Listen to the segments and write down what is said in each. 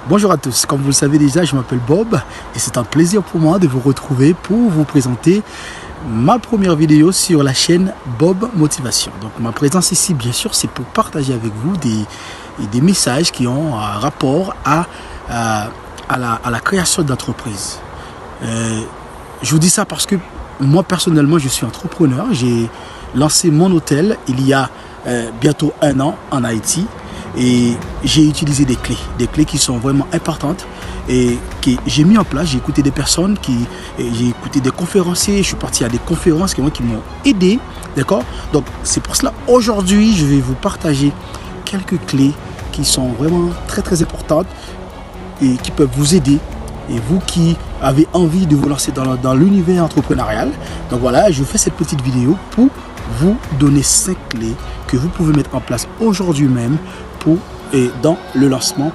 Bonjour à tous, comme vous le savez déjà, je m'appelle Bob et c'est un plaisir pour moi de vous retrouver pour vous présenter ma première vidéo sur la chaîne Bob Motivation. Donc ma présence ici, bien sûr, c'est pour partager avec vous des messages qui ont un rapport à la création d'entreprises. Je vous dis ça parce que moi personnellement, je suis entrepreneur. J'ai lancé mon hôtel il y a bientôt 1 an en Haïti. Et j'ai utilisé des clés qui sont vraiment importantes et que j'ai mis en place. J'ai écouté des personnes, j'ai écouté des conférenciers, je suis parti à des conférences qui m'ont aidé, d'accord. Donc c'est pour cela aujourd'hui je vais vous partager quelques clés qui sont vraiment très importantes et qui peuvent vous aider. Et vous qui avez envie de vous lancer dans l'univers entrepreneurial, donc voilà, je fais cette petite vidéo pour vous donner 5 clés que vous pouvez mettre en place aujourd'hui même dans le lancement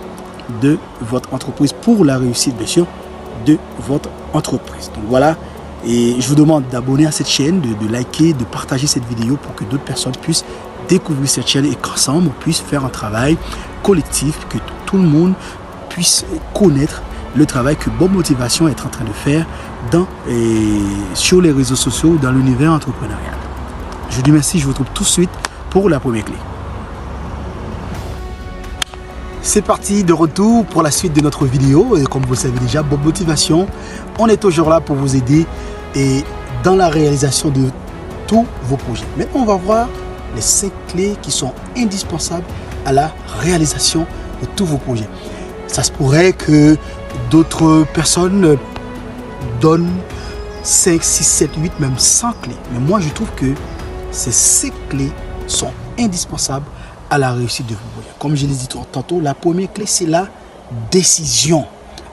de votre entreprise, pour la réussite bien sûr de votre entreprise. Donc voilà, et je vous demande d'abonner à cette chaîne, de liker, de partager cette vidéo pour que d'autres personnes puissent découvrir cette chaîne et qu'ensemble on puisse faire un travail collectif, que tout le monde puisse connaître le travail que Bob Motivation est en train de faire sur les réseaux sociaux, dans l'univers entrepreneurial. Je vous dis merci, je vous retrouve tout de suite pour la première clé. C'est parti, de retour pour la suite de notre vidéo. Et comme vous le savez déjà, Bob Motivation, on est toujours là pour vous aider et dans la réalisation de tous vos projets. Maintenant, on va voir les 5 clés qui sont indispensables à la réalisation de tous vos projets. Ça se pourrait que d'autres personnes donnent 5, 6, 7, 8, même 100 clés. Mais moi, je trouve que ces 5 clés sont indispensables à la réussite de vos projets. Comme je l'ai dit tantôt, la première clé, c'est la décision.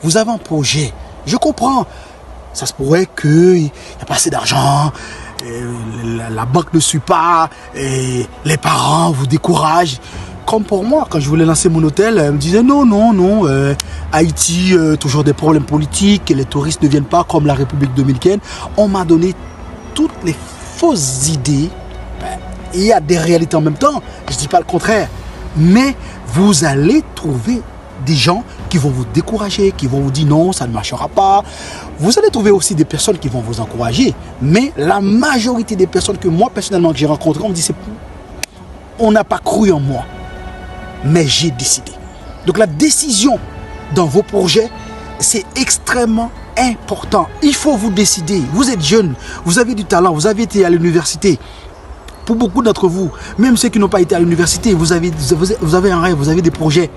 Vous avez un projet, je comprends. Ça se pourrait qu'il n'y a pas assez d'argent, la banque ne suit pas, et les parents vous découragent. Comme pour moi, quand je voulais lancer mon hôtel, elle me disait non, Haïti, toujours des problèmes politiques, les touristes ne viennent pas comme la République dominicaine. On m'a donné toutes les fausses idées. Il y a des réalités en même temps, je ne dis pas le contraire, mais vous allez trouver des gens qui vont vous décourager, qui vont vous dire non, ça ne marchera pas. Vous allez trouver aussi des personnes qui vont vous encourager, mais la majorité des personnes que moi personnellement que j'ai rencontrées, on me dit on n'a pas cru en moi, mais j'ai décidé. Donc la décision dans vos projets, c'est extrêmement important. Il faut vous décider. Vous êtes jeune, vous avez du talent, vous avez été à l'université. Pour beaucoup d'entre vous, même ceux qui n'ont pas été à l'université, vous avez un rêve, vous avez des projets.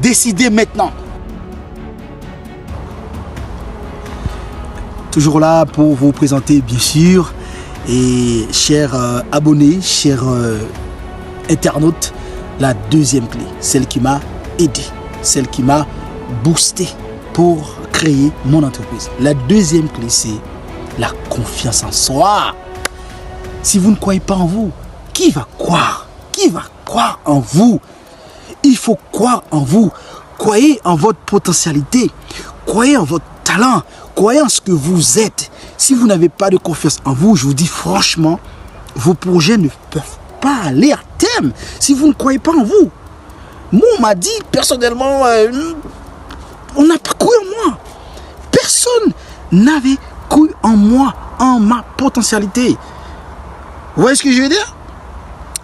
Décidez maintenant. Toujours là pour vous présenter, bien sûr, et chers abonnés, chers internautes, la deuxième clé, celle qui m'a aidé, celle qui m'a boosté pour créer mon entreprise. La deuxième clé, c'est la confiance en soi. Si vous ne croyez pas en vous, qui va croire? Qui va croire en vous? Il faut croire en vous. Croyez en votre potentialité. Croyez en votre talent. Croyez en ce que vous êtes. Si vous n'avez pas de confiance en vous, je vous dis franchement, vos projets ne peuvent pas aller à terme si vous ne croyez pas en vous. Moi, on m'a dit personnellement, on n'a pas cru en moi. Personne n'avait cru en moi, en ma potentialité. Vous voyez ce que je veux dire?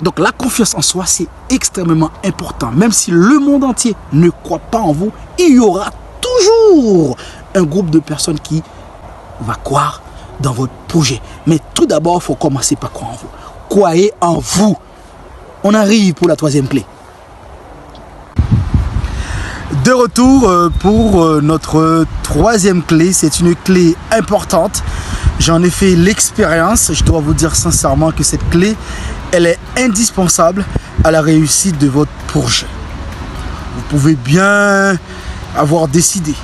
Donc la confiance en soi, c'est extrêmement important. Même si le monde entier ne croit pas en vous, il y aura toujours un groupe de personnes qui va croire dans votre projet. Mais tout d'abord, il faut commencer par croire en vous. Croyez en vous. On arrive pour la troisième clé. De retour pour notre troisième clé. C'est une clé importante. J'en ai fait l'expérience. Je dois vous dire sincèrement que cette clé elle est indispensable à la réussite de votre projet. Vous pouvez bien avoir décidé.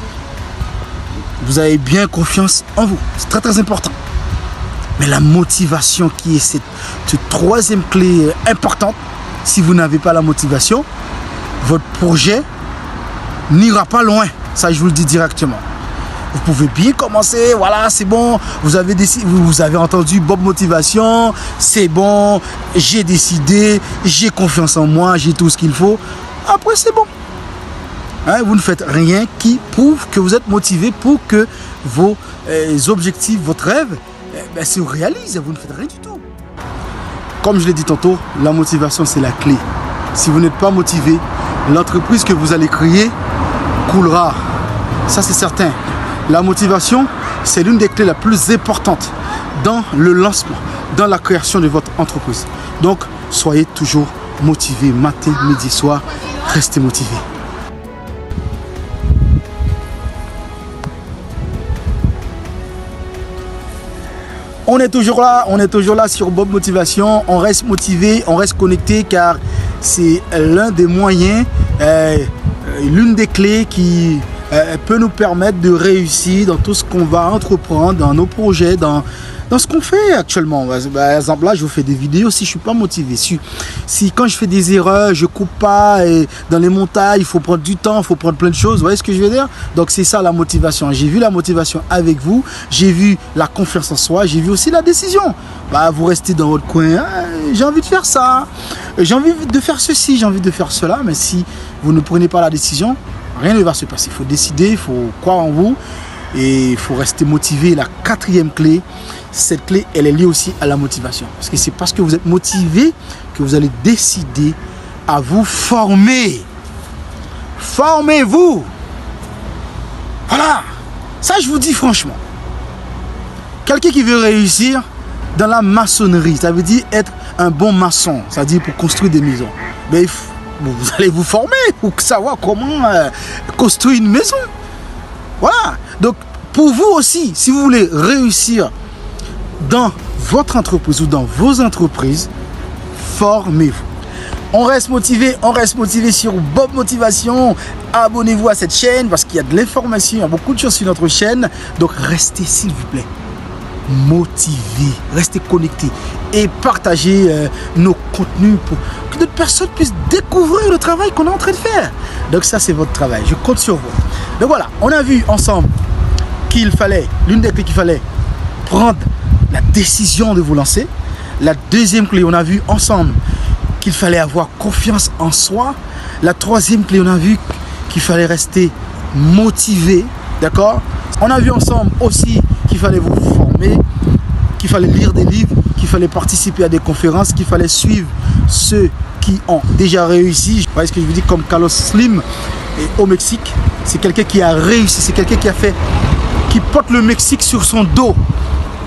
Vous avez bien confiance en vous. C'est très très important. Mais la motivation qui est cette troisième clé importante, si vous n'avez pas la motivation, votre projet n'ira pas loin. Ça, je vous le dis directement. Vous pouvez bien commencer, voilà, c'est bon, vous avez entendu Bob Motivation, c'est bon, j'ai décidé, j'ai confiance en moi, j'ai tout ce qu'il faut. Après, c'est bon. Hein, vous ne faites rien qui prouve que vous êtes motivé pour que vos objectifs, votre rêve, se réalisent. Vous ne faites rien du tout. Comme je l'ai dit tantôt, la motivation, c'est la clé. Si vous n'êtes pas motivé, l'entreprise que vous allez créer coulera. Ça, c'est certain. La motivation, c'est l'une des clés la plus importantes dans le lancement, dans la création de votre entreprise. Donc, soyez toujours motivé, matin, midi, soir, restez motivé. On est toujours là sur Bob Motivation, on reste motivé, on reste connecté car c'est l'un des moyens, l'une des clés qui peut nous permettre de réussir dans tout ce qu'on va entreprendre, dans nos projets, dans ce qu'on fait actuellement. Par exemple, là, je vous fais des vidéos si je ne suis pas motivé. Si quand je fais des erreurs, je ne coupe pas, et dans les montagnes, il faut prendre du temps, il faut prendre plein de choses. Vous voyez ce que je veux dire? Donc, c'est ça la motivation. J'ai vu la motivation avec vous, j'ai vu la confiance en soi, j'ai vu aussi la décision. Vous restez dans votre coin, j'ai envie de faire ça, j'ai envie de faire ceci, j'ai envie de faire cela, mais si vous ne prenez pas la décision, rien ne va se passer. Il faut décider, il faut croire en vous et il faut rester motivé. La quatrième clé, cette clé, elle est liée aussi à la motivation. Parce que c'est parce que vous êtes motivé que vous allez décider à vous former. Formez-vous. Voilà. Ça, je vous dis franchement. Quelqu'un qui veut réussir dans la maçonnerie, ça veut dire être un bon maçon, ça veut dire pour construire des maisons. Mais vous allez vous former pour savoir comment construire une maison. Voilà. Donc, pour vous aussi, si vous voulez réussir dans votre entreprise ou dans vos entreprises, formez-vous. On reste motivé sur Bob Motivation. Abonnez-vous à cette chaîne parce qu'il y a de l'information, il y a beaucoup de choses sur notre chaîne. Donc, restez s'il vous plaît motivés, restez connectés et partagez nos contenus pour que d'autres personnes puissent découvrir le travail qu'on est en train de faire. Donc ça, c'est votre travail, je compte sur vous. Donc voilà, on a vu ensemble qu'il fallait, l'une des clés qu'il fallait prendre la décision de vous lancer. La deuxième clé, on a vu ensemble qu'il fallait avoir confiance en soi. La troisième clé, on a vu qu'il fallait rester motivé, d'accord? On a vu ensemble aussi qu'il fallait vous former, qu'il fallait lire des livres, qu'il fallait participer à des conférences, qu'il fallait suivre ceux qui ont déjà réussi. Vous voyez ce que je vous dis, comme Carlos Slim au Mexique. C'est quelqu'un qui a réussi, c'est quelqu'un qui porte le Mexique sur son dos.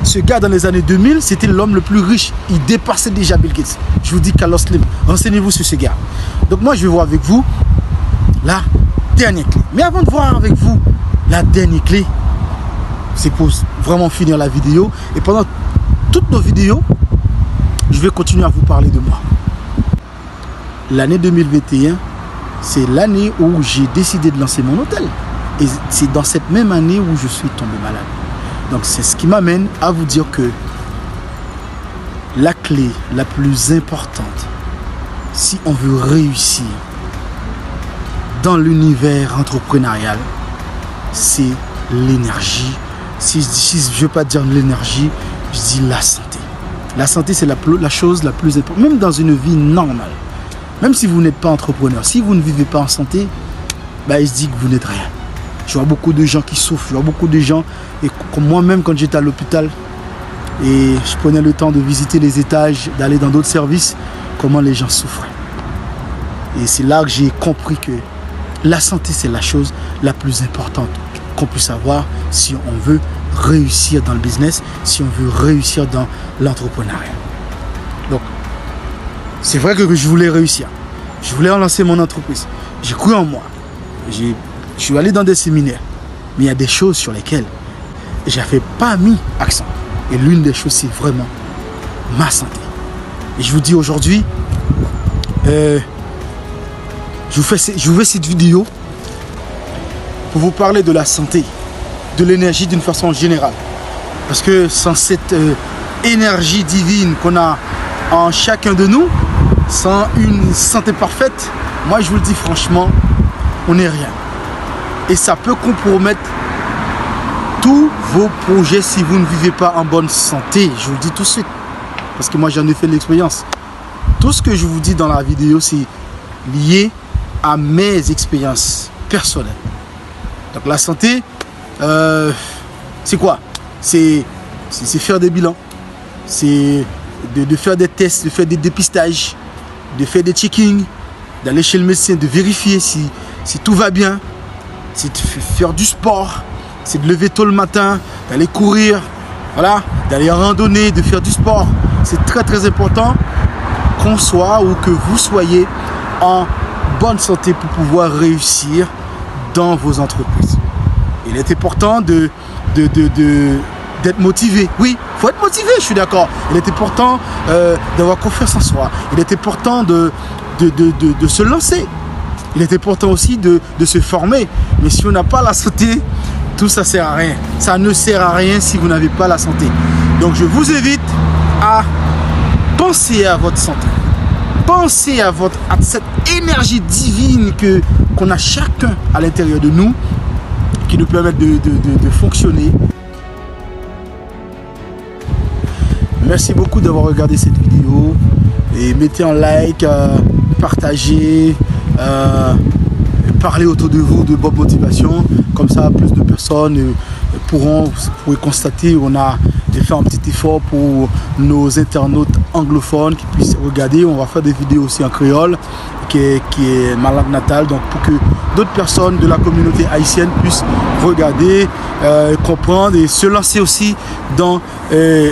Ce gars, dans les années 2000, c'était l'homme le plus riche. Il dépassait déjà Bill Gates. Je vous dis Carlos Slim, renseignez-vous sur ce gars. Donc moi, je vais voir avec vous la dernière clé. Mais avant de voir avec vous la dernière clé, c'est pour vraiment finir la vidéo. Et pendant toutes nos vidéos, je vais continuer à vous parler de moi. L'année 2021, c'est l'année où j'ai décidé de lancer mon hôtel. Et c'est dans cette même année où je suis tombé malade. Donc c'est ce qui m'amène à vous dire que la clé la plus importante, si on veut réussir dans l'univers entrepreneurial, c'est l'énergie. Si je ne veux pas dire l'énergie, je dis la santé. La santé, c'est la chose la plus importante, même dans une vie normale. Même si vous n'êtes pas entrepreneur, si vous ne vivez pas en santé, il se dit que vous n'êtes rien. Je vois beaucoup de gens qui souffrent, je vois beaucoup de gens, et comme moi-même quand j'étais à l'hôpital, et je prenais le temps de visiter les étages, d'aller dans d'autres services, comment les gens souffraient. Et c'est là que j'ai compris que la santé, c'est la chose la plus importante qu'on puisse avoir si on veut réussir dans le business, si on veut réussir dans l'entrepreneuriat. Donc, c'est vrai que je voulais réussir. Je voulais lancer mon entreprise. J'ai cru en moi. Je suis allé dans des séminaires. Mais il y a des choses sur lesquelles je n'avais pas mis accent. Et l'une des choses, c'est vraiment ma santé. Et je vous dis aujourd'hui, je vous fais cette vidéo pour vous parler de la santé, de l'énergie d'une façon générale. Parce que sans cette énergie divine qu'on a en chacun de nous, sans une santé parfaite, moi je vous le dis franchement, on n'est rien. Et ça peut compromettre tous vos projets si vous ne vivez pas en bonne santé. Je vous le dis tout de suite, parce que moi j'en ai fait de l'expérience. Tout ce que je vous dis dans la vidéo, c'est lié à mes expériences personnelles. Donc la santé, c'est quoi? C'est faire des bilans, c'est de faire des tests, de faire des dépistages, de faire des checkings, d'aller chez le médecin, de vérifier si tout va bien, c'est de faire du sport, c'est de lever tôt le matin, d'aller courir, voilà, d'aller randonner, de faire du sport. C'est très très important qu'on soit ou que vous soyez en bonne santé pour pouvoir réussir dans vos entreprises. Il est important d'être motivé. Oui, il faut être motivé, je suis d'accord. Il est important d'avoir confiance en soi. Il est important de se lancer. Il est important aussi de se former. Mais si on n'a pas la santé, tout ça ne sert à rien. Ça ne sert à rien si vous n'avez pas la santé. Donc je vous invite à penser à votre santé. Pensez à cette énergie divine qu'on a chacun à l'intérieur de nous, qui nous permet de fonctionner. Merci beaucoup d'avoir regardé cette vidéo et mettez un like, partagez, parlez autour de vous de Bob Motivation, comme ça plus de personnes pourront constater. On a fait un petit effort pour nos internautes anglophones qui puissent regarder. On va faire des vidéos aussi en créole qui est ma langue natale, donc pour que d'autres personnes de la communauté haïtienne puissent regarder, comprendre et se lancer aussi dans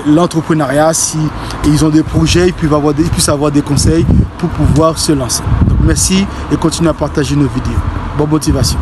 l'entrepreneuriat. Si ils ont des projets, ils puissent avoir des conseils pour pouvoir se lancer. Donc merci et continuez à partager nos vidéos. Bonne motivation.